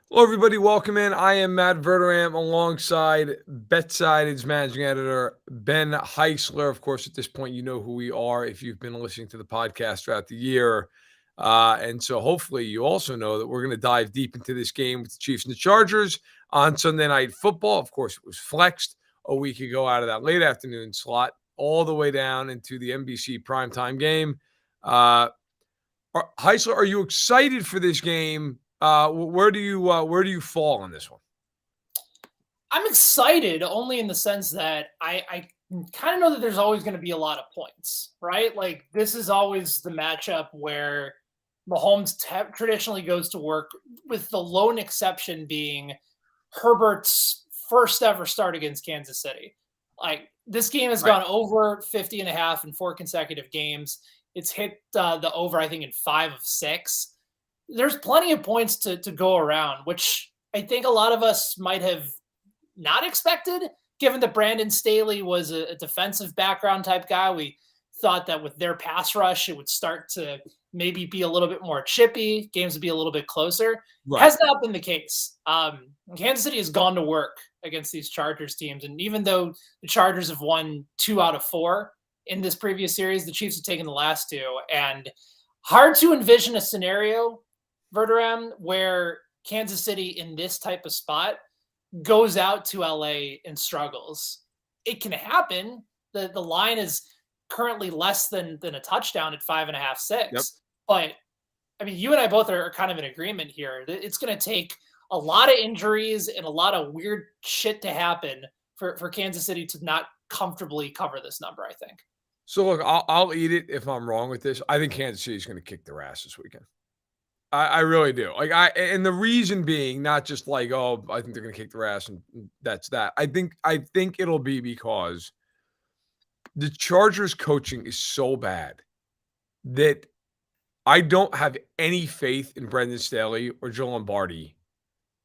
Hello, everybody. Welcome in. I am Matt Verderame alongside BetSided's managing editor, Ben Heisler. Of course, at this point, you know who we are if you've been listening to the podcast throughout the year. And so hopefully you also know that we're going to dive deep into this game with the Chiefs and the Chargers on Sunday Night Football. Of course, it was flexed a week ago out of that late afternoon slot all the way down into the NBC primetime game. Heisler, are you excited for this game? Where do you fall on this one? I'm excited only in the sense that I kind of know that there's always going to be a lot of points, right? Like this is always the matchup where Mahomes traditionally goes to work, with the lone exception being Herbert's first ever start against Kansas City. Like this game has Right. gone over 50 and a half in 4 consecutive games. It's hit the over, I think, in 5 of 6. There's plenty of points to go around, which I think a lot of us might have not expected, given that Brandon Staley was a defensive background type guy. We thought that with their pass rush, it would start to maybe be a little bit more chippy, games would be a little bit closer. Right. Has not been the case. Kansas City has gone to work against these Chargers teams. And even though the Chargers have won 2 out of 4 in this previous series, the Chiefs have taken the last 2. And hard to envision a scenario, Verderame, where Kansas City in this type of spot goes out to LA and struggles. It can happen. The line is currently less than a touchdown at 5.5, Yep. 6. But I mean, you and I both are kind of in agreement here. It's going to take a lot of injuries and a lot of weird shit to happen for Kansas City to not comfortably cover this number, I think. So look, I'll eat it if I'm wrong with this. I think Kansas City is going to kick their ass this weekend. I really do. And the reason being not just like, oh, I think they're going to kick their ass and that's that. I think it'll be because the Chargers coaching is so bad that I don't have any faith in Brendan Staley or Joe Lombardi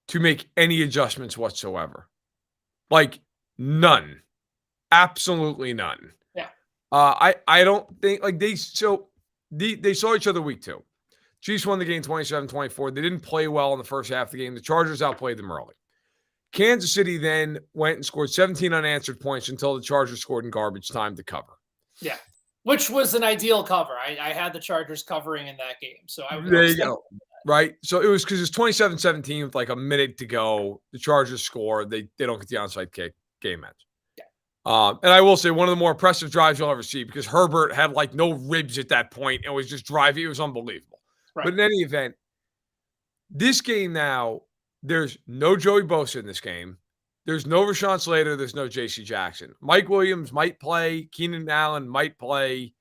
to make any adjustments whatsoever. Like none. Absolutely none. Yeah. I don't think like they saw each other week 2. Chiefs won the game 27-24. They didn't play well in the first half of the game. The Chargers outplayed them early. Kansas City then went and scored 17 unanswered points until the Chargers scored in garbage time to cover. Yeah. Which was an ideal cover. I had the Chargers covering in that game. So I There was you go. Right. So it was because it's 27-17 with like a minute to go. The Chargers score. They don't get the onside kick. Game ends. Yeah. And I will say one of the more impressive drives you'll ever see because Herbert had like no ribs at that point and was just driving. It was unbelievable. Right. But in any event, this game now, there's no Joey Bosa in this game. There's no Rashawn Slater. There's no J.C. Jackson. Mike Williams might play. Keenan Allen might play.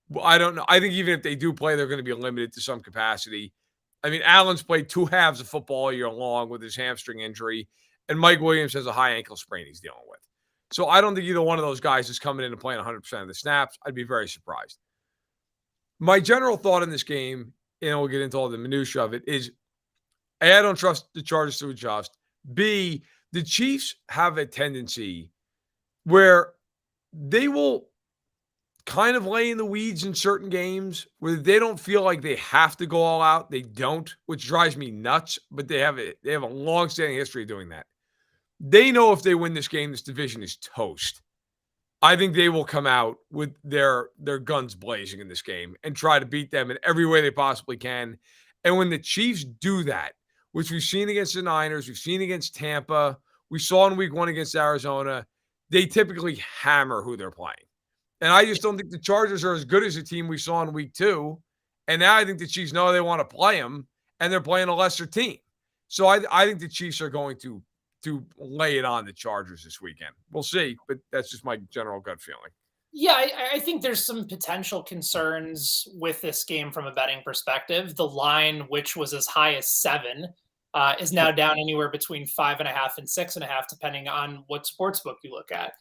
Well, I don't know. I think even if they do play, they're going to be limited to some capacity. I mean, Allen's played 2 halves of football all year long with his hamstring injury, and Mike Williams has a high ankle sprain he's dealing with. So I don't think either one of those guys is coming in and playing 100% of the snaps. I'd be very surprised. My general thought in this game, and we'll get into all the minutia of it, is A, I don't trust the Chargers to adjust. B, the Chiefs have a tendency where they will kind of lay in the weeds in certain games where they don't feel like they have to go all out. They don't, which drives me nuts, but they have a long-standing history of doing that. They know if they win this game, this division is toast. I think they will come out with their guns blazing in this game and try to beat them in every way they possibly can. And when the Chiefs do that, which we've seen against the Niners, we've seen against Tampa, we saw in week 1 against Arizona, they typically hammer who they're playing. And I just don't think the Chargers are as good as the team we saw in week 2. And now I think the Chiefs know they want to play them, and they're playing a lesser team. So I think the Chiefs are going to lay it on the Chargers this weekend. We'll see, but that's just my general gut feeling. Yeah, I think there's some potential concerns with this game from a betting perspective. The line, which was as high as 7, is now down anywhere between 5.5 and 6.5, depending on what sportsbook you look at.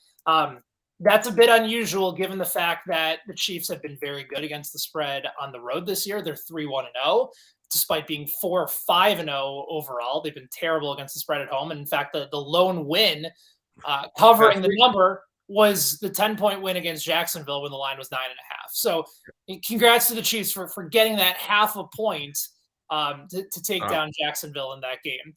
That's a bit unusual given the fact that the Chiefs have been very good against the spread on the road this year. They're 3-1-0, despite being 4-5-0 overall. They've been terrible against the spread at home. And in fact, the lone win covering the number was the 10-point win against Jacksonville when the line was 9.5. So congrats to the Chiefs for getting that half a point to take down Jacksonville in that game.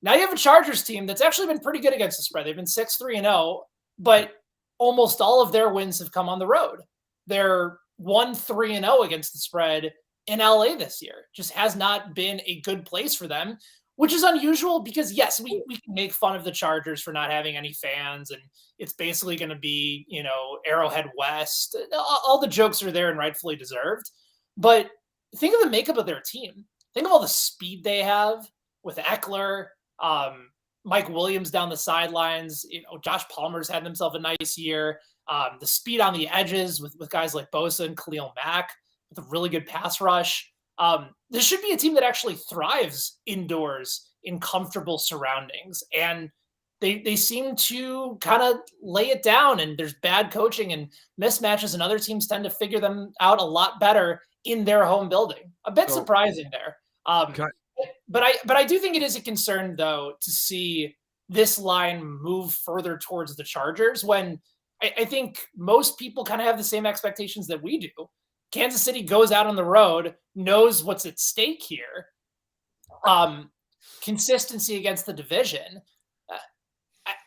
Now you have a Chargers team that's actually been pretty good against the spread. They've been 6-3-0, but almost all of their wins have come on the road. They're 1-3-0 against the spread in LA this year. Just has not been a good place for them, which is unusual because, yes, we can make fun of the Chargers for not having any fans, and it's basically going to be, Arrowhead West. All the jokes are there and rightfully deserved. But think of the makeup of their team. Think of all the speed they have with Eckler, Mike Williams down the sidelines. Josh Palmer's had himself a nice year. The speed on the edges with guys like Bosa and Khalil Mack with a really good pass rush. This should be a team that actually thrives indoors in comfortable surroundings. And they seem to kind of lay it down, and there's bad coaching and mismatches, and other teams tend to figure them out a lot better in their home building. A bit surprising there. But I do think it is a concern, though, to see this line move further towards the Chargers when I think most people kind of have the same expectations that we do. Kansas City goes out on the road, knows what's at stake here. Consistency against the division.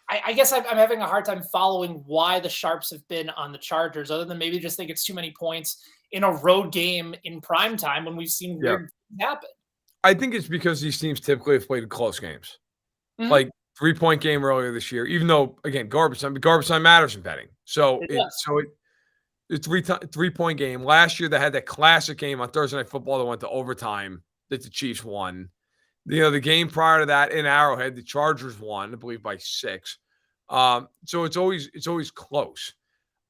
I guess I'm having a hard time following why the Sharps have been on the Chargers, other than maybe just think it's too many points in a road game in primetime when we've seen weird things happen. I think it's because these teams typically have played close games. Mhm. Like 3-point game earlier this year, even though, again, garbage time matters in betting. So it's 3-point game. Last year they had that classic game on Thursday Night Football that went to overtime that the Chiefs won. The game prior to that in Arrowhead, the Chargers won, I believe, by 6. So it's always close.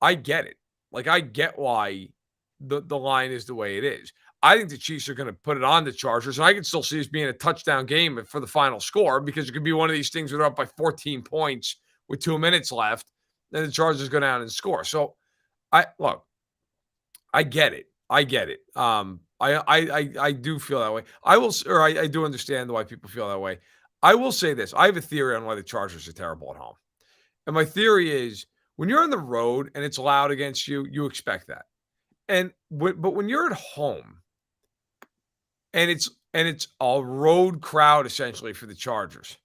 I get it. Like, I get why the line is the way it is. I think the Chiefs are going to put it on the Chargers, and I can still see this being a touchdown game for the final score, because it could be one of these things where they're up by 14 points with 2 minutes left, and the Chargers go down and score. So I get it. I get it. I do feel that way. I do understand why people feel that way. I will say this. I have a theory on why the Chargers are terrible at home. And my theory is, when you're on the road and it's loud against you, you expect that. But when you're at home and it's a road crowd essentially for the Chargers,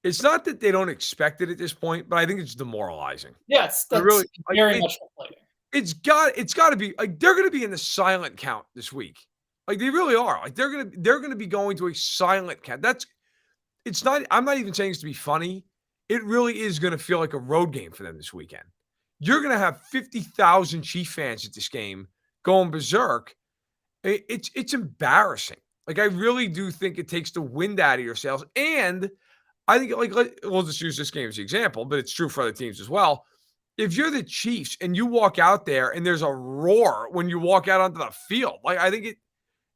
it's not that they don't expect it at this point, but I think it's demoralizing. Yes, that's Really, very much player. It's got to be like they're going to be in the silent count this week. Like, they really are. Like, they're going to be going to a silent count. It's not. I'm not even saying this to be funny. It really is going to feel like a road game for them this weekend. You're going to have 50,000 Chief fans at this game going berserk. It's embarrassing. Like, I really do think it takes the wind out of your sails. And I think, we'll just use this game as an example, but it's true for other teams as well. If you're the Chiefs and you walk out there and there's a roar when you walk out onto the field, like, I think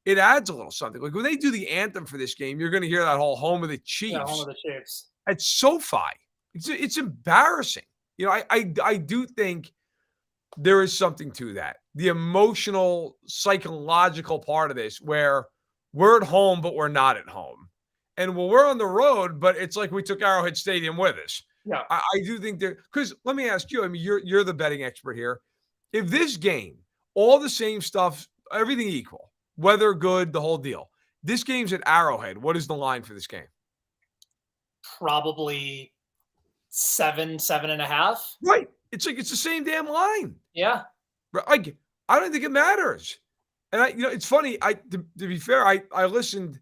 it adds a little something. Like, when they do the anthem for this game, you're going to hear that whole "Home of the Chiefs." Yeah, home of the Chiefs. At SoFi. It's embarrassing. I do think there is something to that. The emotional, psychological part of this, where we're at home, but we're not at home. And we're on the road, but it's like we took Arrowhead Stadium with us. Yeah. I do think because let me ask you, I mean, you're the betting expert here. If this game, all the same stuff, everything equal, weather good, the whole deal, this game's at Arrowhead, what is the line for this game? Probably 7.5. Right. It's like, it's the same damn line. Yeah. Like, I don't think it matters. And it's funny. To be fair, I listened.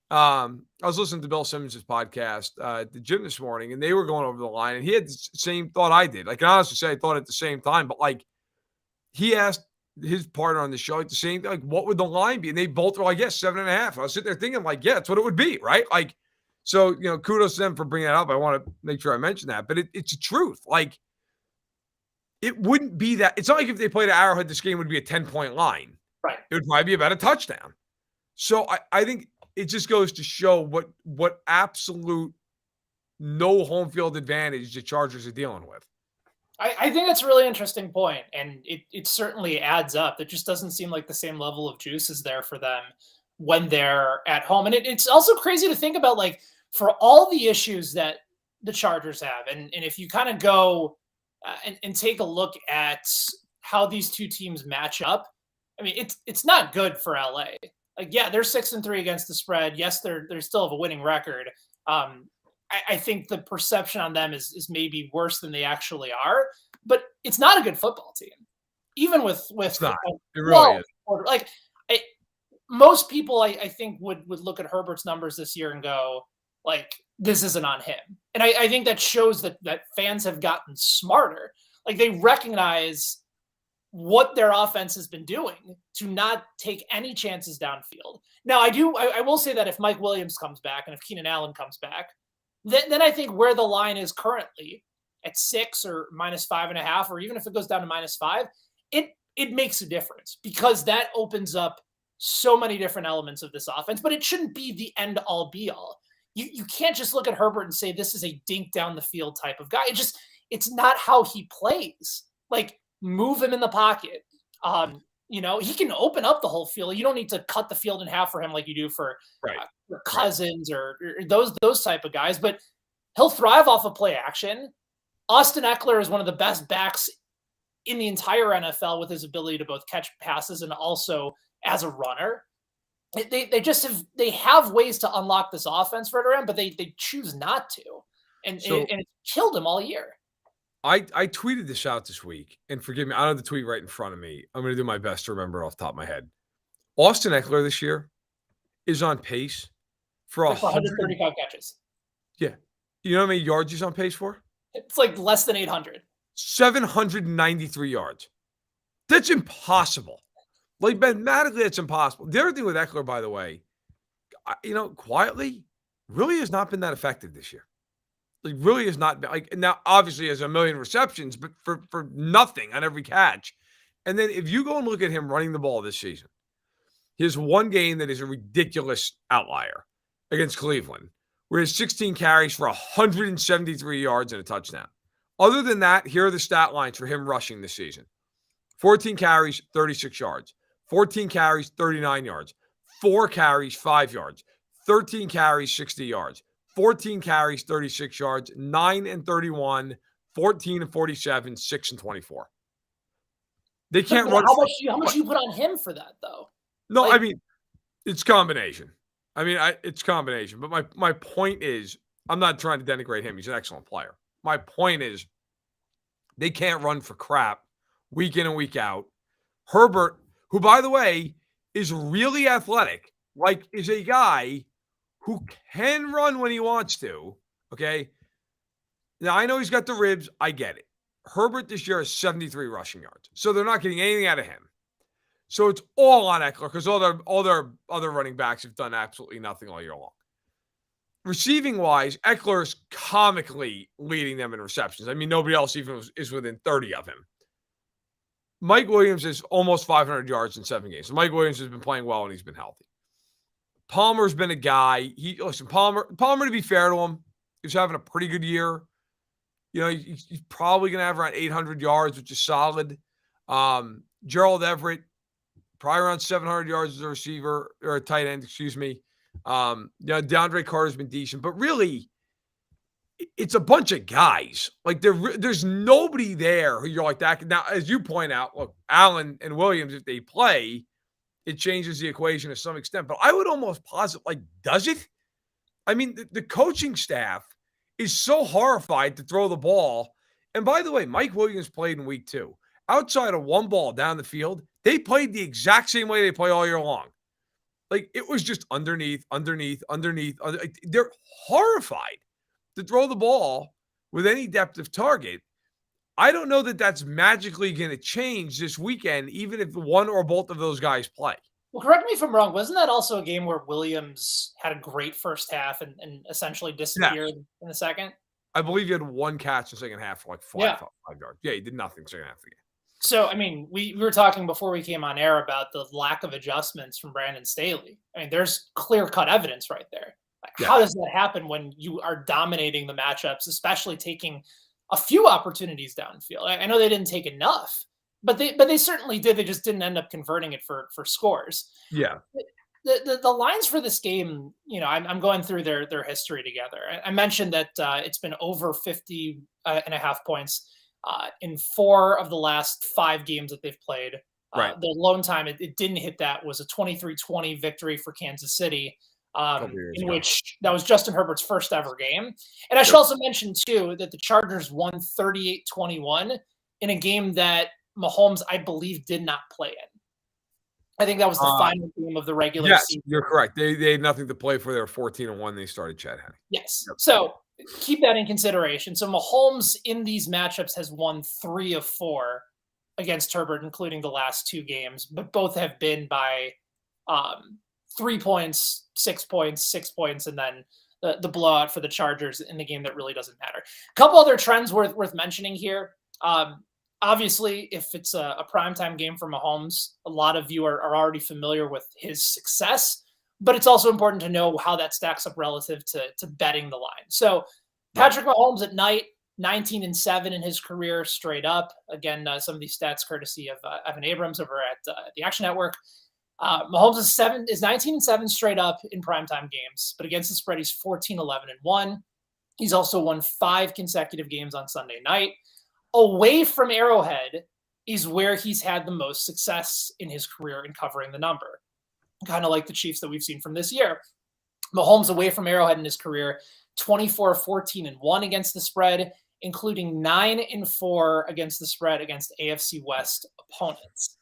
I was listening to Bill Simmons' podcast at the gym this morning, and they were going over the line, and he had the same thought I did. I can honestly say I thought at the same time, but like, he asked his partner on the show at the same thing, like, what would the line be? And they both were like, yes, 7.5. I was sitting there thinking, like, yeah, that's what it would be, right? Like, so, kudos to them for bringing that up. I want to make sure I mention that, but it's the truth. Like, it wouldn't be that. It's not like if they played at Arrowhead, this game would be a 10-point line. Right. It would probably be about a touchdown. So I think it just goes to show what absolute no home field advantage the Chargers are dealing with. I think that's a really interesting point, and it certainly adds up. It just doesn't seem like the same level of juice is there for them when they're at home. And it's also crazy to think about, like, for all the issues that the Chargers have, and if you kind of go and take a look at how these two teams match up, I mean, it's not good for LA. Like, yeah, they're 6-3 against the spread. Yes, they're still have a winning record. I think the perception on them is maybe worse than they actually are. But it's not a good football team, even with It's not. a It really well is. like I, most people I think would look at Herbert's numbers this year and go like this isn't on him. And I think that shows that fans have gotten smarter. Like they recognize what their offense has been doing to not take any chances downfield. Now I will say that if Mike Williams comes back and if Keenan Allen comes back, then I think where the line is currently at 6 or -5.5, or even if it goes down to -5, it makes a difference because that opens up so many different elements of this offense. But it shouldn't be the end all be all. You can't just look at Herbert and say this is a dink down the field type of guy. It's not how he plays. Like move him in the pocket. He can open up the whole field. You don't need to cut the field in half for him like you do for Right. Cousins or those type of guys. But he'll thrive off of play action. Austin Eckler is one of the best backs in the entire NFL with his ability to both catch passes and also as a runner. They have ways to unlock this offense, Verderame, but they choose not to, and it's killed him all year. I tweeted this out this week, and forgive me, I don't have the tweet right in front of me. I'm going to do my best to remember it off the top of my head. Austin Eckler this year is on pace for 135 catches. Yeah. You know how many yards he's on pace for? It's like less than 800. 793 yards. That's impossible. Like, mathematically, that's impossible. The other thing with Eckler, by the way, quietly, really has not been that effective this year. Like, really has not been. Like, now, obviously, he has a million receptions, but for nothing on every catch. And then if you go and look at him running the ball this season, he has one game that is a ridiculous outlier against Cleveland, where he has 16 carries for 173 yards and a touchdown. Other than that, here are the stat lines for him rushing this season. 14 carries, 36 yards. 14 carries, 39 yards. 4 carries, 5 yards. 13 carries, 60 yards. 14 carries, 36 yards. 9 and 31. 14 and 47. 6 and 24. They can't run. How much do you put on him for that, though? No, I mean, it's combination. It's combination. But my point is, I'm not trying to denigrate him. He's an excellent player. My point is, they can't run for crap week in and week out. Herbert, who, by the way, is really athletic, is a guy who can run when he wants to, okay? Now, I know he's got the ribs. I get it. Herbert this year has 73 rushing yards. So they're not getting anything out of him. So it's all on Eckler because all their other running backs have done absolutely nothing all year long. Receiving wise, Eckler is comically leading them in receptions. I mean, nobody else even is within 30 of him. Mike Williams is almost 500 yards in 7 games. So Mike Williams has been playing well and he's been healthy. Palmer's been a guy. Palmer, to be fair to him, he's having a pretty good year. He's probably going to have around 800 yards, which is solid. Gerald Everett, probably around 700 yards as a receiver or a tight end, excuse me. DeAndre Carter's been decent, but really, it's a bunch of guys. Like there's nobody there who you're like that. Now, as you point out, look, Allen and Williams, if they play, it changes the equation to some extent. But I would almost posit, does it? I mean, the coaching staff is so horrified to throw the ball. And by the way, Mike Williams played in week 2. Outside of one ball down the field, they played the exact same way they play all year long. It was just underneath. They're horrified to throw the ball with any depth of target. I don't know that that's magically going to change this weekend, even if one or both of those guys play. Well, correct me if I'm wrong. Wasn't that also a game where Williams had a great first half and essentially disappeared in the second? I believe he had one catch in the second half for 5 yards. Yeah, he did nothing second half of the game. So, I mean, we were talking before we came on air about the lack of adjustments from Brandon Staley. I mean, there's clear-cut evidence right there. How does that happen when you are dominating the matchups, especially taking a few opportunities downfield? I know they didn't take enough, but they certainly did. They just didn't end up converting it for scores. Yeah. The lines for this game, I'm going through their history together. I mentioned that it's been over 50.5 points in 4 of the last 5 games that they've played. Right. The lone time it didn't hit that was a 23-20 victory for Kansas City. Couple years in ago. which that was Justin Herbert's first ever game. And I should also mention, too, that the Chargers won 38-21 in a game that Mahomes, I believe, did not play in. I think that was the final game of the regular Yes, season. you're correct. They had nothing to play for. They were 14-1. They started Chad Henne. Yes. Yep. So keep that in consideration. So Mahomes in these matchups has won 3 of 4 against Herbert, including the last 2 games, but both have been by 3 points, 6 points, 6 points, and then the blowout for the Chargers in the game that really doesn't matter. A couple other trends worth mentioning here. Obviously, if it's a primetime game for Mahomes, a lot of you are already familiar with his success, but it's also important to know how that stacks up relative to betting the line. So Patrick Mahomes at night, 19-7 in his career straight up. Again, some of these stats courtesy of Evan Abrams over at the Action Network. Mahomes is 19-7 straight up in primetime games, but against the spread, he's 14-11-1. He's also won 5 consecutive games on Sunday night. Away from Arrowhead is where he's had the most success in his career in covering the number, kind of like the Chiefs that we've seen from this year. Mahomes away from Arrowhead in his career, 24-14-1 against the spread, including 9-4 against the spread against AFC West opponents.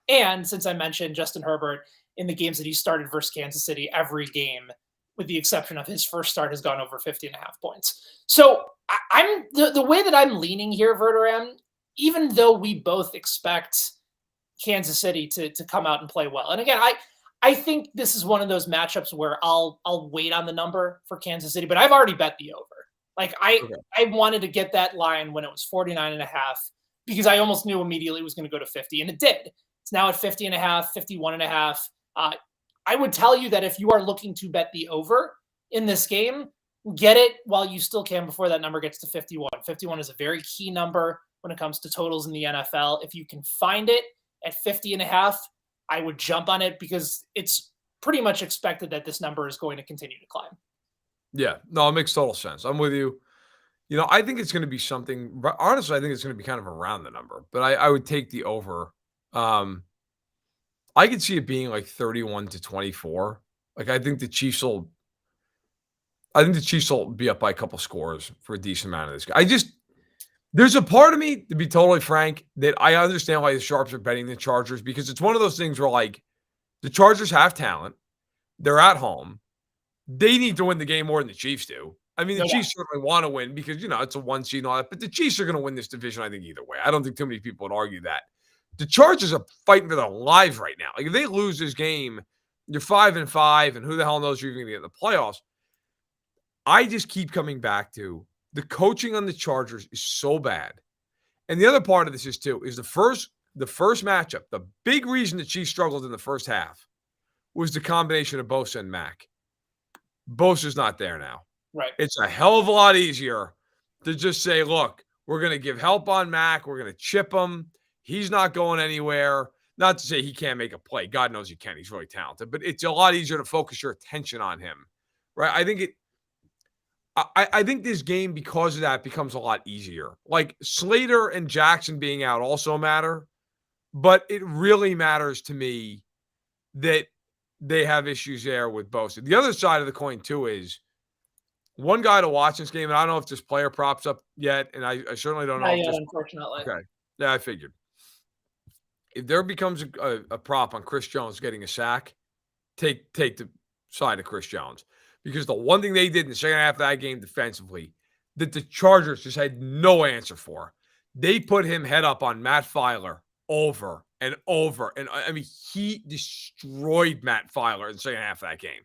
And since I mentioned Justin Herbert, in the games that he started versus Kansas City, every game, with the exception of his first start, has gone over 50.5 points. So I'm the way that I'm leaning here, Verderame, even though we both expect Kansas City to come out and play well. And again, I think this is one of those matchups where I'll wait on the number for Kansas City, but I've already bet the over. Like I wanted to get that line when it was 49.5 because I almost knew immediately it was going to go to 50, and it did. It's now at 50.5, 51.5. I would tell you that if you are looking to bet the over in this game, get it while you still can before that number gets to 51. 51 is a very key number when it comes to totals in the NFL. If you can find it at 50.5, I would jump on it because it's pretty much expected that this number is going to continue to climb. Yeah, no, it makes total sense. I'm with you. I think it's going to be something, but honestly, I think it's going to be kind of around the number, but I would take the over. I could see it being like 31-24. Like, I think the Chiefs will be up by a couple scores for a decent amount of this game. There's a part of me, to be totally frank, that I understand why the Sharps are betting the Chargers, because it's one of those things where, like, the Chargers have talent. They're at home. They need to win the game more than the Chiefs do. I mean, the Chiefs certainly want to win because, it's a 1 seed and all that, but the Chiefs are going to win this division, I think, either way. I don't think too many people would argue that. The Chargers are fighting for their lives right now. Like, if they lose this game, you're 5-5, and who the hell knows if you're going to get in the playoffs. I just keep coming back to the coaching on the Chargers is so bad. And the other part of this is, too, is the first matchup, the big reason the Chiefs struggled in the first half was the combination of Bosa and Mack. Bosa's not there now. Right. It's a hell of a lot easier to just say, look, we're going to give help on Mack. We're going to chip him. He's not going anywhere. Not to say he can't make a play. God knows he can. He's really talented. But it's a lot easier to focus your attention on him. Right? I think this game, because of that, becomes a lot easier. Like, Slater and Jackson being out also matter. But it really matters to me that they have issues there with Bosa. The other side of the coin, too, is one guy to watch this game, and I don't know if this player props up yet, and I certainly don't know. Not yet, unfortunately. Okay. Yeah, I figured. If there becomes a prop on Chris Jones getting a sack, take the side of Chris Jones. Because the one thing they did in the second half of that game defensively that the Chargers just had no answer for, they put him head up on Matt Filer over and over. And I mean, he destroyed Matt Filer in the second half of that game.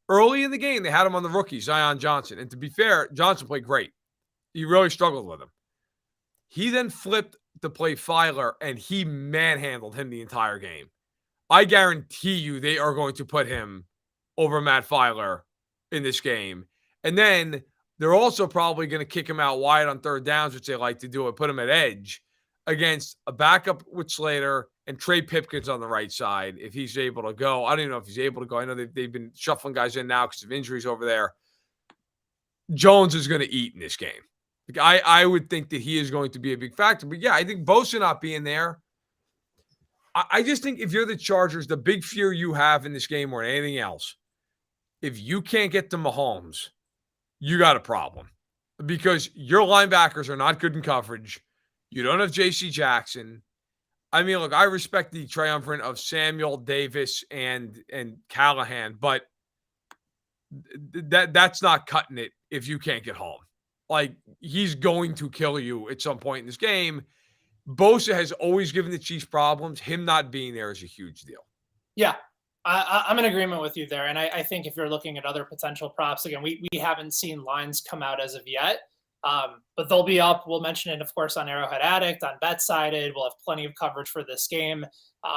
Early in the game, they had him on the rookie, Zion Johnson. And to be fair, Johnson played great. He really struggled with him. He then flipped to play Filer, and he manhandled him the entire game. I guarantee you they are going to put him over Matt Filer in this game. And then they're also probably going to kick him out wide on third downs, which they like to do, and put him at edge against a backup with Slater and Trey Pipkins on the right side if he's able to go. I don't even know if he's able to go. I know they've been shuffling guys in now because of injuries over there. Jones is going to eat in this game. I would think that he is going to be a big factor. But, yeah, I think Bosa not being there, I just think if you're the Chargers, the big fear you have in this game more than anything else if you can't get to Mahomes, you got a problem because your linebackers are not good in coverage. You don't have J.C. Jackson. I mean, look, I respect the triumvirate of Samuel, Davis, and Callahan, but that's not cutting it if you can't get home. Like, he's going to kill you at some point in this game. Bosa has always given the Chiefs problems. Him not being there is a huge deal. Yeah, I'm in agreement with you there. And I think if you're looking at other potential props, again, we haven't seen lines come out as of yet. But they'll be up. We'll mention it, of course, on Arrowhead Addict, on BetSided. We'll have plenty of coverage for this game.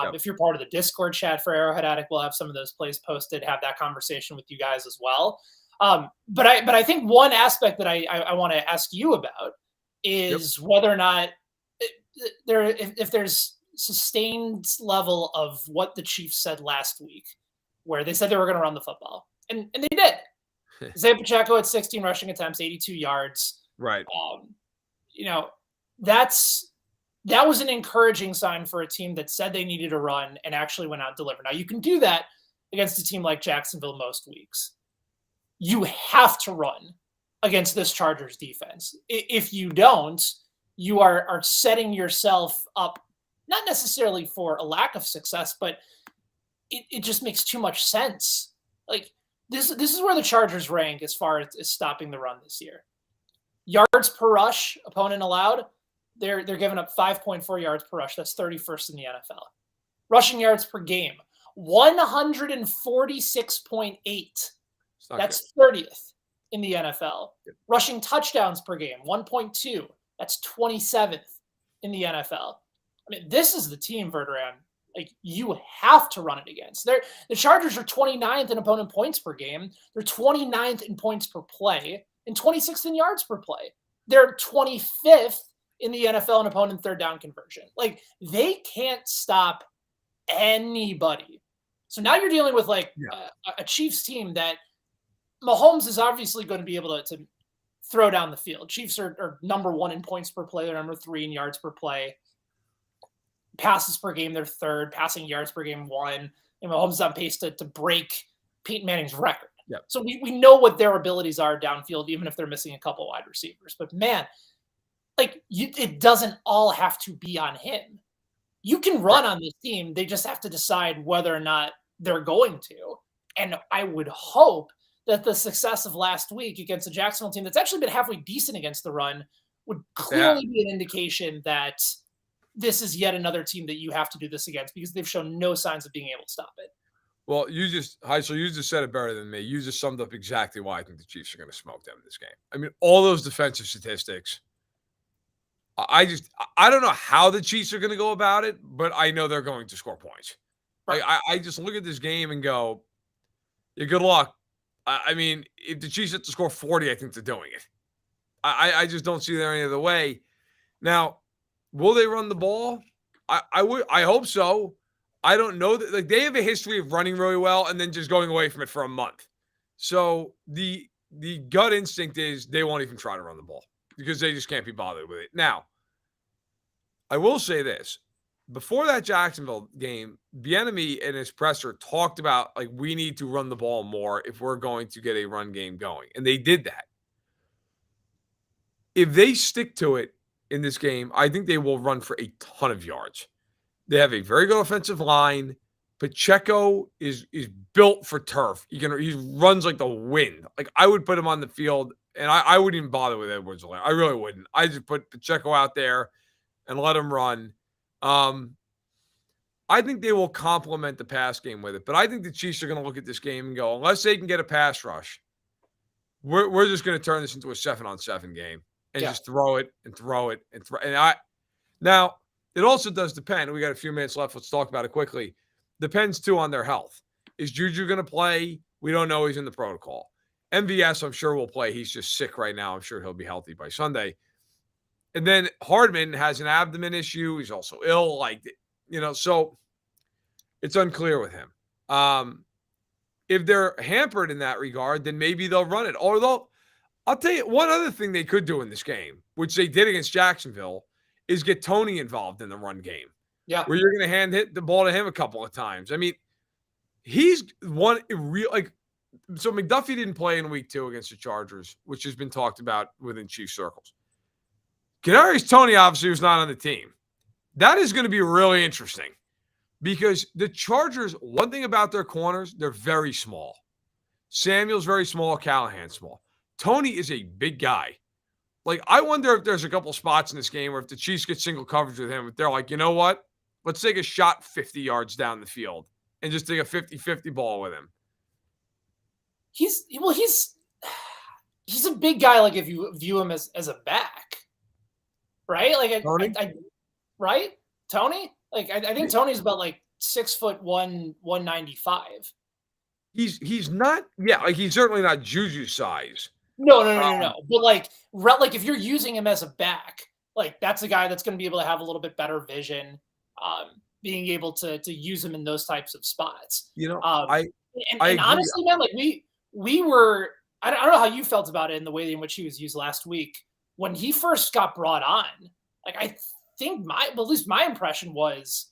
Yep. If you're part of the Discord chat for Arrowhead Addict, we'll have some of those plays posted, have that conversation with you guys as well. But I think one aspect that I want to ask you about is whether or not if there's sustained level of what the Chiefs said last week, where they said they were going to run the football, and they did. Zay Pacheco had 16 rushing attempts, 82 yards. Right. That was an encouraging sign for a team that said they needed to run and actually went out and delivered. Now, you can do that against a team like Jacksonville most weeks. You have to run against this Chargers defense. If you don't, you are setting yourself up, not necessarily for a lack of success, but it just makes too much sense. Like, this is where the Chargers rank as far as stopping the run this year. Yards per rush, opponent allowed, they're giving up 5.4 yards per rush. That's 31st in the NFL. Rushing yards per game, 146.8. That's 30th in the NFL. Yep. Rushing touchdowns per game, 1.2. That's 27th in the NFL. I mean, this is the team, Verderame, like, you have to run it against. The Chargers are 29th in opponent points per game. They're 29th in points per play and 26th in yards per play. They're 25th in the NFL in opponent third down conversion. Like, they can't stop anybody. So now you're dealing with a Chiefs team that Mahomes is obviously going to be able to throw down the field. Chiefs are number 1 in points per play. They're number 3 in yards per play. Passes per game, they're 3rd. Passing yards per game, 1. And Mahomes is on pace to break Peyton Manning's record. Yep. So we know what their abilities are downfield, even if they're missing a couple wide receivers. But man, it doesn't all have to be on him. You can run on this team. They just have to decide whether or not they're going to. And I would hope that the success of last week against a Jacksonville team that's actually been halfway decent against the run would clearly be an indication that this is yet another team that you have to do this against, because they've shown no signs of being able to stop it. Well, Heisler, you just said it better than me. You just summed up exactly why I think the Chiefs are going to smoke them in this game. I mean, all those defensive statistics. I don't know how the Chiefs are going to go about it, but I know they're going to score points. Right. I just look at this game and go, yeah, good luck. I mean, if the Chiefs have to score 40, I think they're doing it. I just don't see there any other way. Now, will they run the ball? I hope so. I don't know that, like, they have a history of running really well and then just going away from it for a month. So the gut instinct is they won't even try to run the ball because they just can't be bothered with it. Now, I will say this. Before that Jacksonville game, Bieniemy and his presser talked about, like, we need to run the ball more if we're going to get a run game going. And they did that. If they stick to it in this game, I think they will run for a ton of yards. They have a very good offensive line. Pacheco is built for turf. He runs like the wind. Like, I would put him on the field, and I wouldn't even bother with Edwards-Helaire. I really wouldn't. I just put Pacheco out there and let him run. I think they will complement the pass game with it. But I think the Chiefs are going to look at this game and go, unless they can get a pass rush, we're just going to turn this into a 7-on-7 game and just throw it and throw it and throw. Now, it also does depend. We got a few minutes left. Let's talk about it quickly. Depends, too, on their health. Is Juju going to play? We don't know. He's in the protocol. MVS, I'm sure, will play. He's just sick right now. I'm sure he'll be healthy by Sunday. And then Hardman has an abdomen issue. He's also ill. So it's unclear with him. If they're hampered in that regard, then maybe they'll run it. Although, I'll tell you one other thing they could do in this game, which they did against Jacksonville, is get Tony involved in the run game. Yeah. Where you're going to hit the ball to him a couple of times. I mean, he's one real, So McDuffie didn't play in week 2 against the Chargers, which has been talked about within Chiefs circles. Kadarius Toney obviously was not on the team. That is going to be really interesting because the Chargers, one thing about their corners, they're very small. Samuel's very small, Callahan's small. Toney is a big guy. Like, I wonder if there's a couple spots in this game where if the Chiefs get single coverage with him, they're like, you know what? Let's take a shot 50 yards down the field and just take a 50-50 ball with him. He's a big guy, like, if you view him as a back. Right? Like, Toney? Right? Toney? Like, I think Tony's about, like, 6'1", 195. He's not, like, he's certainly not Juju size. No. But, like, if you're using him as a back, like, that's a guy that's going to be able to have a little bit better vision, being able to use him in those types of spots. I honestly, man, like, we were, I don't know how you felt about it in the way in which he was used last week. When he first got brought on, like, I think at least my impression was,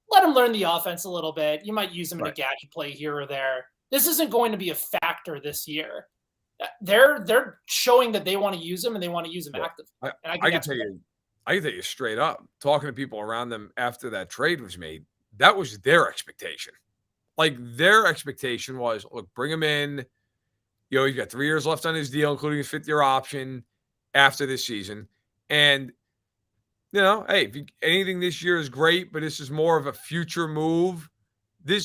let him learn the offense a little bit. You might use him in a gadget play here or there. This isn't going to be a factor this year. They're showing that they want to use him and they want to use him actively. I can tell you straight up, talking to people around them after that trade was made, that was their expectation. Like, their expectation was, look, bring him in. He's got 3 years left on his deal, including his 5th-year option after this season. And, hey, anything this year is great, but this is more of a future move. They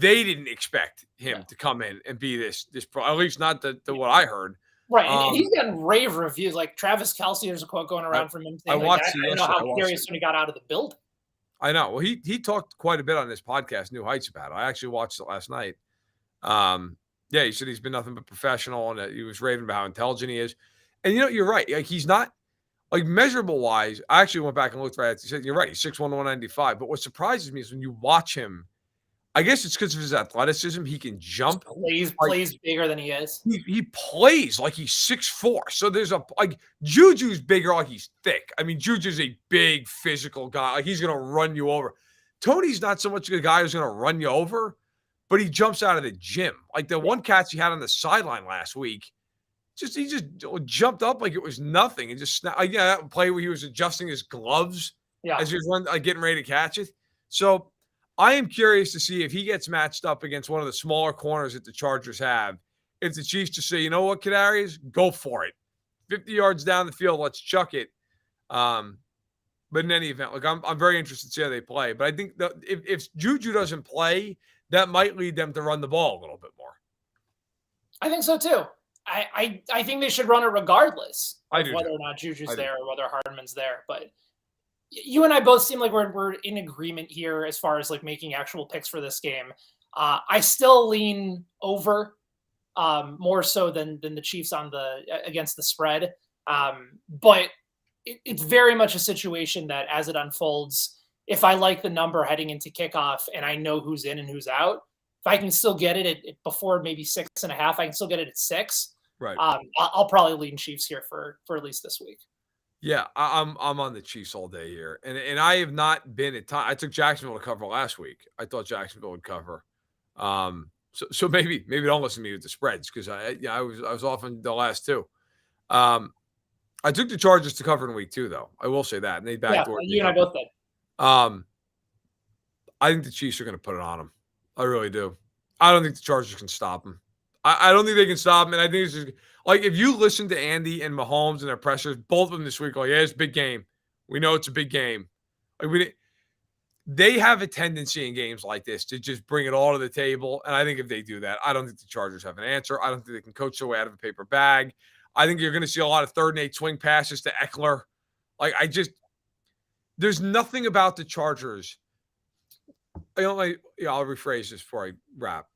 didn't expect him to come in and be this pro, at least not the what I heard. Right, and he's gotten rave reviews. Like, Travis Kelce, there's a quote going around from him saying, I don't know how curious when he got out of the building. I know. Well, he talked quite a bit on this podcast, New Heights, about it. I actually watched it last night. He said he's been nothing but professional, and he was raving about how intelligent he is. And, you're right. Like, he's not, like, measurable-wise, I actually went back and looked right at it. He said, you're right, he's 6'1", 195. But what surprises me is when you watch him, I guess it's because of his athleticism. He can jump. Plays bigger than he is. He plays like he's 6'4". So there's Juju's bigger, like he's thick. I mean, Juju's a big physical guy. Like, he's going to run you over. Tony's not so much a guy who's going to run you over, but he jumps out of the gym. Like the one catch he had on the sideline last week, he just jumped up like it was nothing and just that play where he was adjusting his gloves as he was getting ready to catch it. So I am curious to see if he gets matched up against one of the smaller corners that the Chargers have. If the Chiefs just say, you know what, Kadarius, go for it. 50 yards down the field, let's chuck it. But in any event, look, I'm very interested to see how they play. But I think if Juju doesn't play, that might lead them to run the ball a little bit more. I think so too. I think they should run it regardless of whether or not Juju's there or whether Hardman's there. But you and I both seem like we're in agreement here as far as like making actual picks for this game. I still lean over more so than the Chiefs against the spread. But it's very much a situation that as it unfolds, if I like the number heading into kickoff and I know who's in and who's out, if I can still get it at before maybe 6.5, I can still get it at 6. Right. I'll probably lean Chiefs here for at least this week. Yeah, I'm on the Chiefs all day here, and I have not been at time. I took Jacksonville to cover last week. I thought Jacksonville would cover. So maybe don't listen to me with the spreads because I was off on the last two. I took the Chargers to cover in week 2 though. I will say that, and they backdoored. You and I both did. I think the Chiefs are going to put it on them. I really do. I don't think the Chargers can stop them. I don't think they can stop them. And I think it's just like if you listen to Andy and Mahomes and their pressers, both of them this week, it's a big game. We know it's a big game. They have a tendency in games like this to just bring it all to the table. And I think if they do that, I don't think the Chargers have an answer. I don't think they can coach their way out of a paper bag. I think you're going to see a lot of 3rd and 8 swing passes to Eckler. There's nothing about the Chargers. I'll rephrase this before I wrap.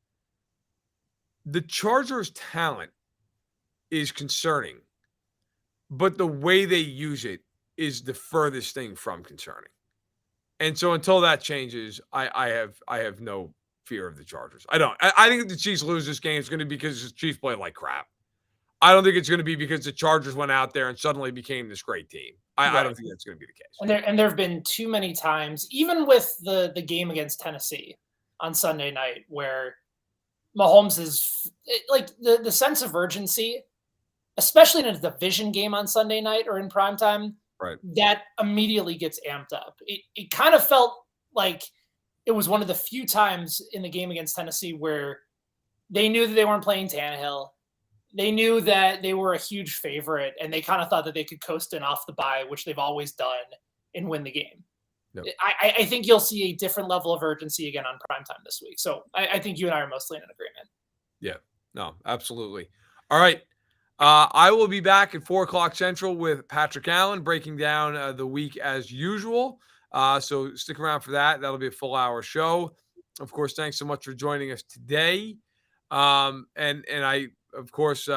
The Chargers' talent is concerning, but the way they use it is the furthest thing from concerning. And so until that changes, I have no fear of the Chargers. I don't. I think if the Chiefs lose this game, it's going to be because the Chiefs played like crap. I don't think it's going to be because the Chargers went out there and suddenly became this great team. I don't think that's going to be the case. And there have been too many times, even with the game against Tennessee on Sunday night, where Mahomes is like the sense of urgency, especially in a division game on Sunday night or in primetime, Right. that immediately gets amped up. It kind of felt like it was one of the few times in the game against Tennessee where they knew that they weren't playing Tannehill. They knew that they were a huge favorite, and they kind of thought that they could coast in off the bye, which they've always done, and win the game. Yep. I think you'll see a different level of urgency again on primetime this week. So I think you and I are mostly in agreement. Yeah. No, absolutely. All right. I will be back at 4:00 Central with Patrick Allen breaking down the week as usual. So stick around for that. That'll be a full hour show. Of course, thanks so much for joining us today. And I, of course,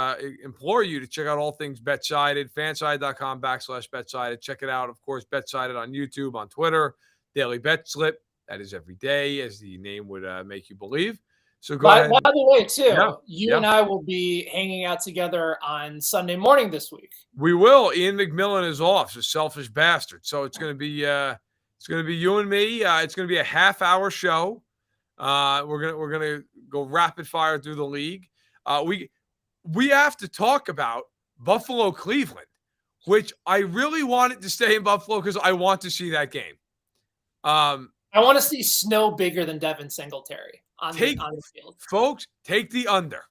implore you to check out all things BetSided, fanside.com/BetSided. Check it out. Of course, BetSided on YouTube, on Twitter, daily bet slip. That is every day, as the name would make you believe. So go ahead. By the way, too, Yeah, you yeah. and I will be hanging out together on Sunday morning this week. We will. Ian McMillan is off, a selfish bastard. So it's going to be you and me. It's going to be a half-hour show. We're gonna go rapid fire through the league. We have to talk about Buffalo Cleveland, which I really wanted to stay in Buffalo because I want to see that game. I want to see snow bigger than Devin Singletary on the field. Folks, take the under.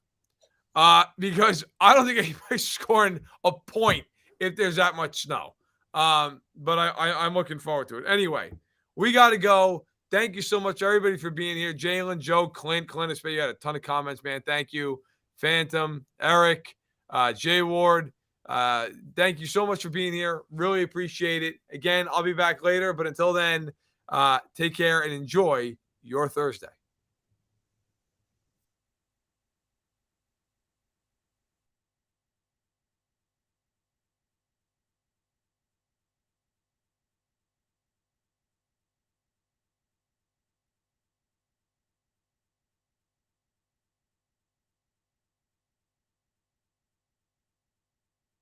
Because I don't think anybody's scoring a point if there's that much snow. But I'm looking forward to it. Anyway, we got to go. Thank you so much, everybody, for being here. Jalen, Joe, Clint, you had a ton of comments, man. Thank you. Phantom, Eric, Jay Ward. Thank you so much for being here. Really appreciate it. Again, I'll be back later. But until then, take care and enjoy your Thursday.